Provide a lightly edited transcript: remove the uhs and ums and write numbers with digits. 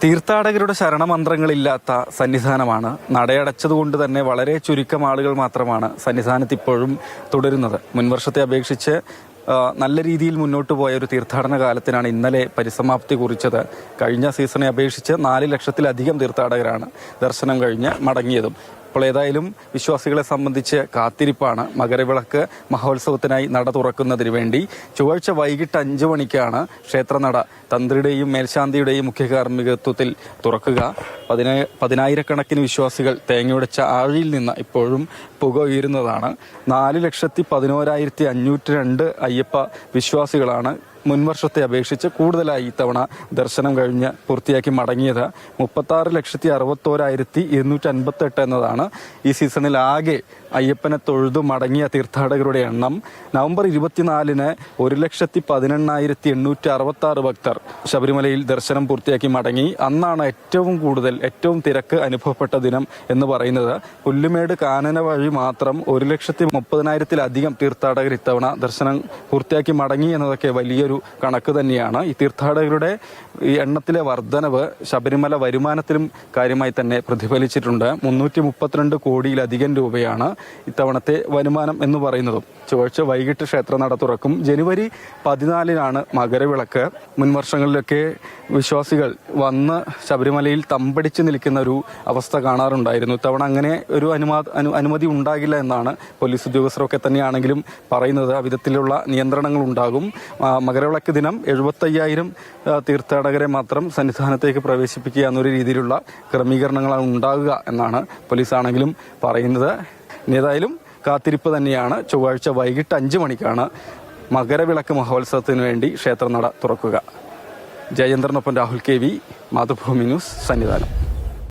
തീർത്ഥാടകരുടെ ശരണമന്ത്രങ്ങളില്ലാത്ത സന്നിധാനമാണ്. നടയടച്ചതുകൊണ്ട് തന്നെ വളരെ ചുരുക്കം ആളുകൾ മാത്രമാണ് സന്നിധാനത്ത് ഇപ്പോഴും തുടരുന്നത്. മുൻവർഷത്തെ അപേക്ഷിച്ച് നല്ല രീതിയിൽ മുന്നോട്ട് പോയ ഒരു തീർത്ഥാടന കാലത്തിനാണ് ഇന്നലെ പരിസമാപ്തി കുറിച്ചത്. കഴിഞ്ഞ സീസണെ അപേക്ഷിച്ച് 4 ലക്ഷത്തിലധികം തീർത്ഥാടകരാണ് ദർശനം കഴിഞ്ഞ് മടങ്ങിയതും. അപ്പോൾ ഏതായാലും വിശ്വാസികളെ സംബന്ധിച്ച് കാത്തിരിപ്പാണ്. മകരവിളക്ക് മഹോത്സവത്തിനായി നട തുറക്കുന്നതിന് വേണ്ടി ചൊവ്വാഴ്ച വൈകിട്ട് 5 മണിക്കാണ് ക്ഷേത്രനട തന്ത്രിയുടെയും മേൽശാന്തിയുടെയും മുഖ്യ കാർമ്മികത്വത്തിൽ തുറക്കുക. 10,000-കണക്കിന് വിശ്വാസികൾ തേങ്ങയുടച്ച ആഴിയിൽ നിന്ന് ഇപ്പോഴും പുക ഉയരുന്നതാണ്. 4,11,502 അയ്യപ്പ വിശ്വാസികളാണ് മുൻവർഷത്തെ അപേക്ഷിച്ച് കൂടുതലായി ഇത്തവണ ദർശനം കഴിഞ്ഞ് പൂർത്തിയാക്കി മടങ്ങിയത്. 36,61,258 എന്നതാണ് ഈ സീസണിൽ ആകെ അയ്യപ്പനെ തൊഴുതു മടങ്ങിയ തീർത്ഥാടകരുടെ എണ്ണം. നവംബർ 24-ന് 1,18,866 ഭക്തർ ശബരിമലയിൽ ദർശനം പൂർത്തിയാക്കി മടങ്ങി. അന്നാണ് ഏറ്റവും തിരക്ക് അനുഭവപ്പെട്ട ദിനം എന്ന് പറയുന്നത്. പുല്ലുമേട് കാനന വഴി മാത്രം 1,30,000-ലധികം തീർത്ഥാടകർ ഇത്തവണ ദർശനം പൂർത്തിയാക്കി മടങ്ങി എന്നതൊക്കെ വലിയൊരു കണക്ക് തന്നെയാണ്. ഈ തീർത്ഥാടകരുടെ ഈ എണ്ണത്തിലെ വർധനവ് ശബരിമല വരുമാനത്തിലും കാര്യമായി തന്നെ പ്രതിഫലിച്ചിട്ടുണ്ട്. 332 കോടിയിലധികം രൂപയാണ് ഇത്തവണത്തെ വരുമാനം എന്ന് പറയുന്നതും. ചൊവ്വാഴ്ച വൈകിട്ട് ക്ഷേത്രനട തുറക്കും. ജനുവരി 14-നാണ് മകരവിളക്ക്. മുൻവർഷങ്ങളിലൊക്കെ വിശ്വാസികൾ വന്ന് ശബരിമലയിൽ തമ്പടിച്ച് നിൽക്കുന്ന ഒരു അവസ്ഥ കാണാറുണ്ടായിരുന്നു. ഇത്തവണ അങ്ങനെ ഒരു അനുമതി ഉണ്ടാകില്ല എന്നാണ് പോലീസ് ഉദ്യോഗസ്ഥരൊക്കെ തന്നെയാണെങ്കിലും പറയുന്നത്. അവിധത്തിലുള്ള നിയന്ത്രണങ്ങൾ ഉണ്ടാകും. മകരവിളക്ക് ദിനം 75,000 തീർത്ഥാടകരെ മാത്രം സന്നിധാനത്തേക്ക് പ്രവേശിപ്പിക്കുക എന്നൊരു രീതിയിലുള്ള ക്രമീകരണങ്ങളാണ് ഉണ്ടാകുക എന്നാണ് പോലീസാണെങ്കിലും പറയുന്നത്. ഏതായാലും കാത്തിരിപ്പ് തന്നെയാണ്. ചൊവ്വാഴ്ച വൈകിട്ട് 5 മണിക്കാണ് മകരവിളക്ക് മഹോത്സവത്തിന് വേണ്ടി ക്ഷേത്രനട തുറക്കുക. ജയേന്ദ്രനൊപ്പം രാഹുൽ KV, മാതൃഭൂമി ന്യൂസ്, സന്നിധാനം.